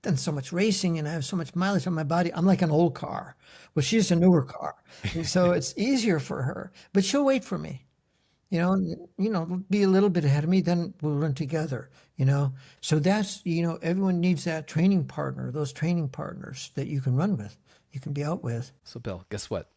done so much racing and I have so much mileage on my body. I'm like an old car. Well, she's a newer car, and so it's easier for her. But she'll wait for me. Be a little bit ahead of me, then we'll run together. So that's everyone needs that training partner, those training partners that you can run with. You can be out with. So, Bill, guess what?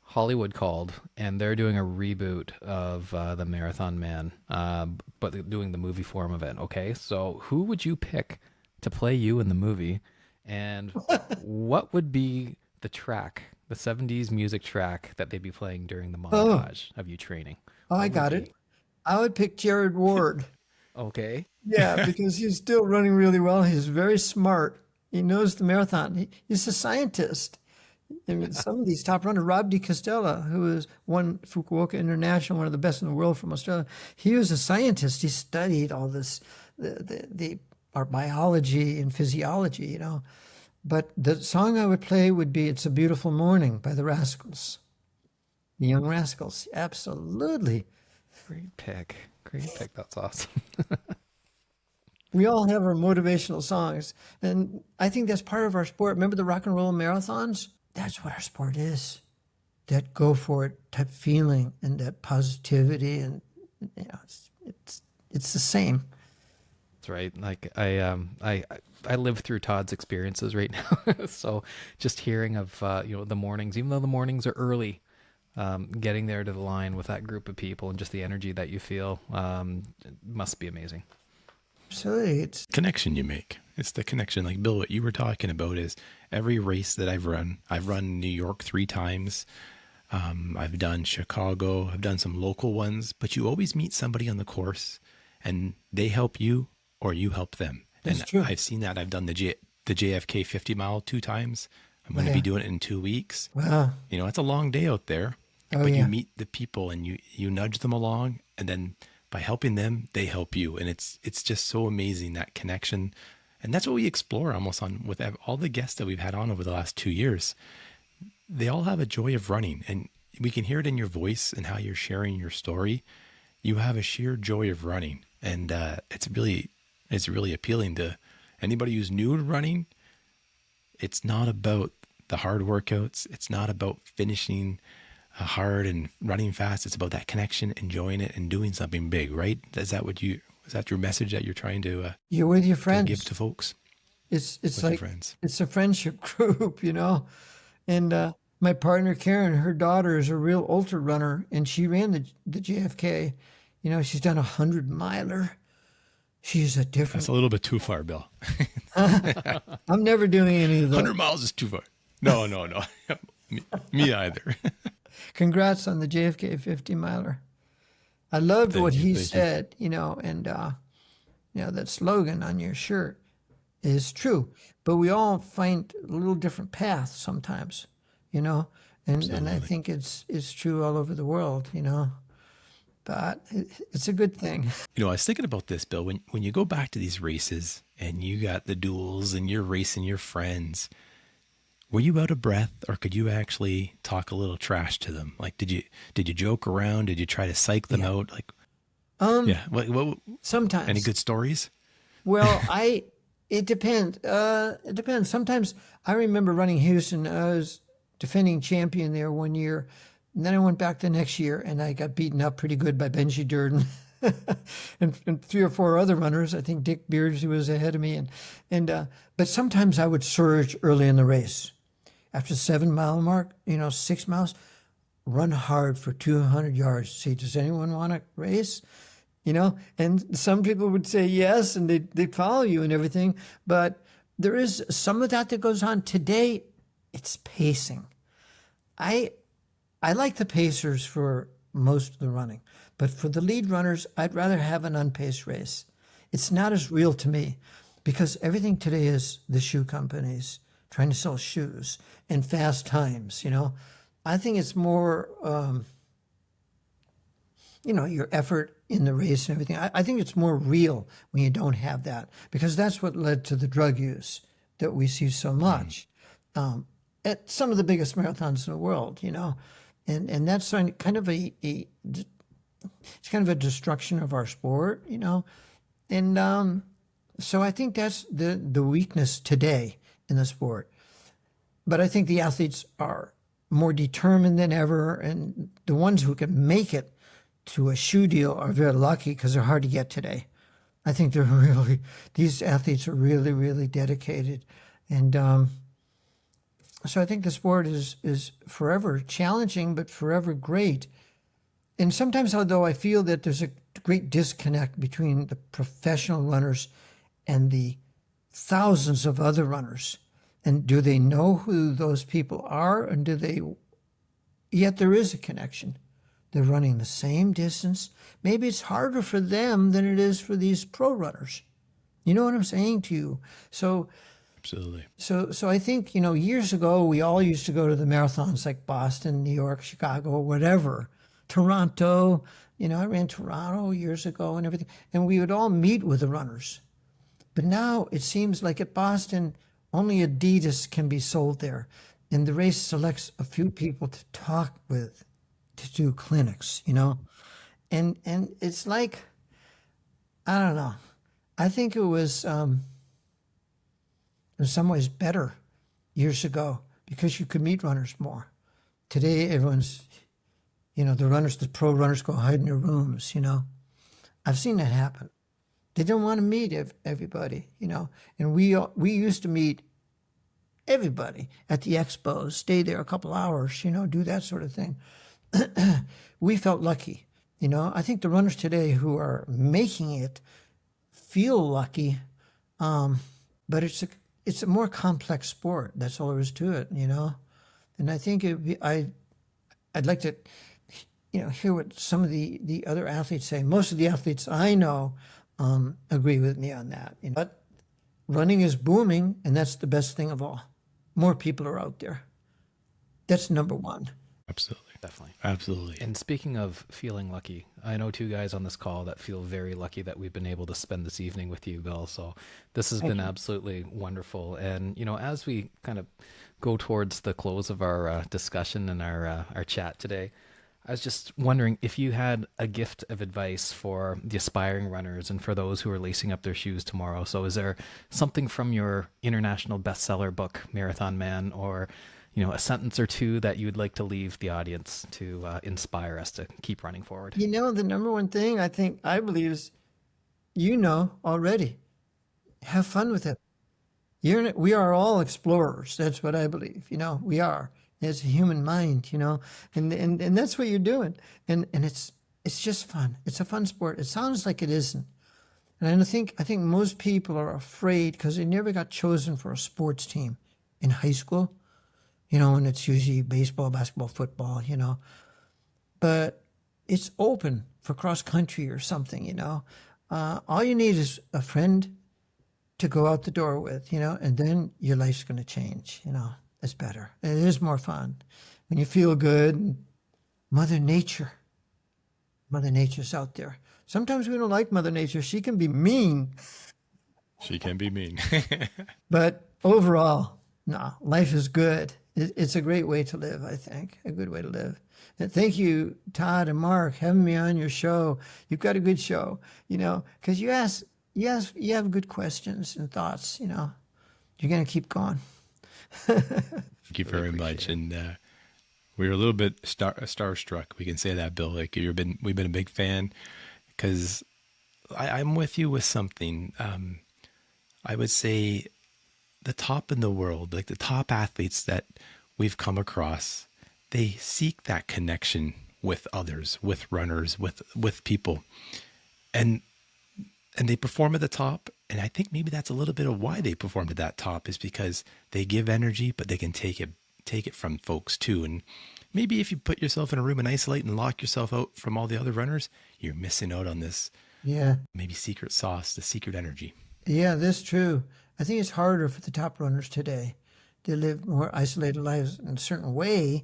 Hollywood called, and they're doing a reboot of the Marathon Man, but they're doing the movie form of it. Okay, so who would you pick to play you in the movie, and what would be the track, the 70s music track that they'd be playing during the montage of you training? Oh, I got it. I would pick Jared Ward. Okay. Yeah, because he's still running really well. He's very smart. He knows the marathon. He's a scientist. I mean, some of these top runners, Rob Di Castella, who is won Fukuoka International, one of the best in the world from Australia, he was a scientist. He studied all this, our biology and physiology, But the song I would play would be "It's a Beautiful Morning" by the Rascals. The Young Rascals, absolutely. Great pick. That's awesome. We all have our motivational songs, and I think that's part of our sport. Remember the rock and roll marathons? That's what our sport is. That go for it type feeling and that positivity, and it's the same. That's right. Like I live through Todd's experiences right now, so just hearing of the mornings, even though the mornings are early. Getting there to the line with that group of people and just the energy that you feel must be amazing. Absolutely. It's connection you make. It's the connection. Like Bill, what you were talking about is every race that I've run New York 3 times. I've done Chicago. I've done some local ones, but you always meet somebody on the course and they help you or you help them. That's and true. I've seen that. I've done the JFK 50 mile 2 times. I'm going to Yeah. be doing it in 2 weeks. wow. You know, it's a long day out there, Oh, but yeah. you meet the people and you nudge them along, and then by helping them, they help you. And it's just so amazing, that connection. And that's what we explore almost on with all the guests that we've had on over the last 2 years. They all have a joy of running, and we can hear it in your voice and how you're sharing your story. You have a sheer joy of running, and it's really appealing to anybody who's new to running. It's not about the hard workouts. It's not about finishing hard and running fast. It's about that connection, enjoying it, and doing something big, right? Is that your message that you're trying to You're with your to friends. give to folks? It's With your like friends. it's a friendship group, you know. And my partner Karen, her daughter is a real ultra runner, and she ran the JFK. You know, she's done 100-miler. She's a different. That's a little bit too far, Bill. I'm never doing any of those. 100 miles is too far. No. me either. Congrats on the JFK 50-miler. I loved what he Thank you. said, you know, and that slogan on your shirt is true. But we all find a little different paths sometimes, you know, and I Absolutely. think it's true all over the world, you know. But it's a good thing. You know, I was thinking about this, Bill. When you go back to these races and you got the duels and you're racing your friends, were you out of breath, or could you actually talk a little trash to them? Like, did you joke around? Did you try to psych them out? Like, yeah. What, Sometimes. any good stories? Well, it depends. It depends. Sometimes I remember running Houston. I was defending champion there one year. And then I went back the next year and I got beaten up pretty good by Benji Durden and 3 or 4 other runners. I think Dick Beardsley was ahead of me. But sometimes I would surge early in the race. After the 7-mile mark, 6 miles, run hard for 200 yards. See, does anyone want to race? And some people would say yes, and they'd follow you and everything. But there is some of that goes on. Today, it's pacing. I like the pacers for most of the running, but for the lead runners, I'd rather have an unpaced race. It's not as real to me because everything today is the shoe companies trying to sell shoes and fast times, I think it's more, your effort in the race and everything. I think it's more real when you don't have that, because that's what led to the drug use that we see so much at some of the biggest marathons in the world, and that's kind of it's kind of a destruction of our sport, and so I think that's the weakness today in the sport. But I think the athletes are more determined than ever, and the ones who can make it to a shoe deal are very lucky because they're hard to get today. I think these athletes are really, really dedicated. And so I think the sport is forever challenging, but forever great. And sometimes, although I feel that there's a great disconnect between the professional runners and the thousands of other runners. And do they know who those people are? And yet there is a connection. They're running the same distance. Maybe it's harder for them than it is for these pro runners. You know what I'm saying to you? So, Absolutely. So I think, years ago, we all used to go to the marathons like Boston, New York, Chicago, whatever, Toronto. I ran Toronto years ago and everything. And we would all meet with the runners. But now it seems like at Boston, only Adidas can be sold there. And the race selects a few people to talk with, to do clinics, And it's like, I don't know. I think it was in some ways better years ago because you could meet runners more. Today, everyone's, the pro runners go hide in their rooms, I've seen that happen. They don't want to meet everybody, and we used to meet everybody at the expos, stay there a couple hours, do that sort of thing. We felt lucky, I think the runners today who are making it feel lucky, but it's a more complex sport. That's all there is to it, you know. And I think I'd like to, hear what some of the other athletes say. Most of the athletes I know agree with me on that. But running is booming, and that's the best thing of all. More people are out there. That's number one. Absolutely. Definitely. Absolutely. And speaking of feeling lucky, I know two guys on this call that feel very lucky that we've been able to spend this evening with you, Bill. So this has been absolutely wonderful. And, as we kind of go towards the close of our discussion and our chat today, I was just wondering if you had a gift of advice for the aspiring runners and for those who are lacing up their shoes tomorrow. So is there something from your international bestseller book, Marathon Man, or a sentence or two that you would like to leave the audience to inspire us to keep running forward? The number one thing I believe is, already, have fun with it. We are all explorers. That's what I believe. We are. It's a human mind. And that's what you're doing. And it's just fun. It's a fun sport. It sounds like it isn't. And I think most people are afraid because they never got chosen for a sports team in high school. And it's usually baseball, basketball, football, but it's open for cross country or something, all you need is a friend to go out the door with, and then your life's going to change, it's better. It is more fun when you feel good. Mother Nature's out there. Sometimes we don't like Mother Nature. She can be mean. But overall, no, life is good. It's a great way to live, I think, a good way to live. And thank you, Todd and Mark, having me on your show. You've got a good show, because you have good questions and thoughts, you're going to keep going. Thank you very much. And we were a little bit starstruck. We can say that, Bill. Like we've been a big fan because I'm with you with something. I would say the top in the world, like the top athletes that we've come across, they seek that connection with others, with runners, with people, and they perform at the top. And I think maybe that's a little bit of why they performed at that top, is because they give energy, but they can take it from folks too. And maybe if you put yourself in a room and isolate and lock yourself out from all the other runners, you're missing out on this. Yeah. Maybe secret sauce, the secret energy. Yeah, that's true. I think it's harder for the top runners today. They live more isolated lives in a certain way,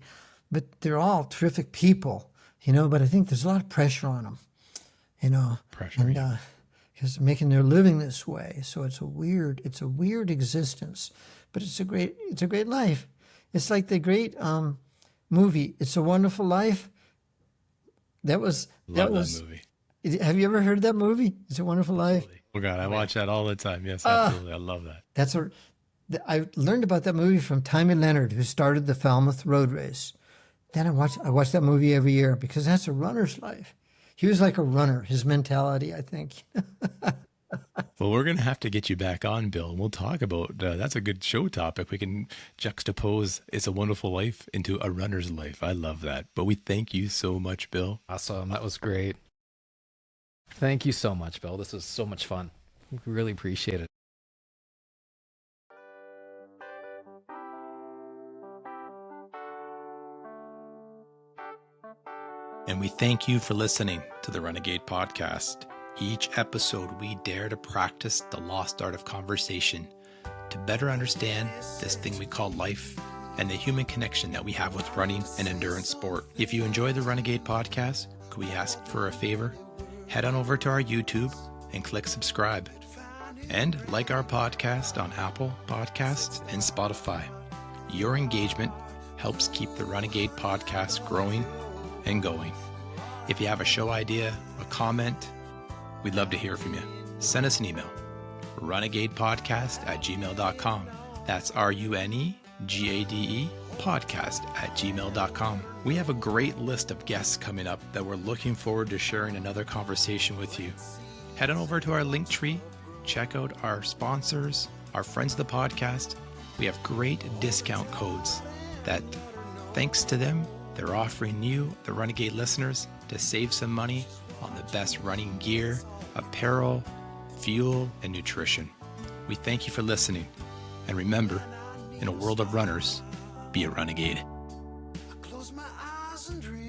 but they're all terrific people, but I think there's a lot of pressure on them, Pressure. And, because making their living this way. So it's a weird existence, but it's a great life. It's like the great movie, It's a Wonderful Life. Love that movie. Have you ever heard that movie? It's a Wonderful Life. Oh God, I watch that all the time. Yes, absolutely. I love that. I learned about that movie from Tommy Leonard, who started the Falmouth Road Race. Then I watch that movie every year because that's a runner's life. He was like a runner, his mentality, I think. Well, we're going to have to get you back on, Bill, and we'll talk about, that's a good show topic. We can juxtapose It's a Wonderful Life into a runner's life. I love that. But we thank you so much, Bill. Awesome. That was great. Thank you so much, Bill. This was so much fun. We really appreciate it. And we thank you for listening to the Renegade Podcast. Each episode, we dare to practice the lost art of conversation to better understand this thing we call life and the human connection that we have with running and endurance sport. If you enjoy the Renegade Podcast, could we ask for a favor? Head on over to our YouTube and click subscribe. And like our podcast on Apple Podcasts and Spotify. Your engagement helps keep the Renegade Podcast growing and going. If you have a show idea, a comment, we'd love to hear from you. Send us an email, runegadepodcast@gmail.com. That's RUNEGADE podcast@gmail.com. We have a great list of guests coming up that we're looking forward to sharing another conversation with you. Head on over to our link tree, check out our sponsors, our friends of the podcast. We have great discount codes that, thanks to them, they're offering you, the Renegade listeners, to save some money on the best running gear, apparel, fuel, and nutrition. We thank you for listening. And remember, in a world of runners, be a renegade. I close my eyes and dream.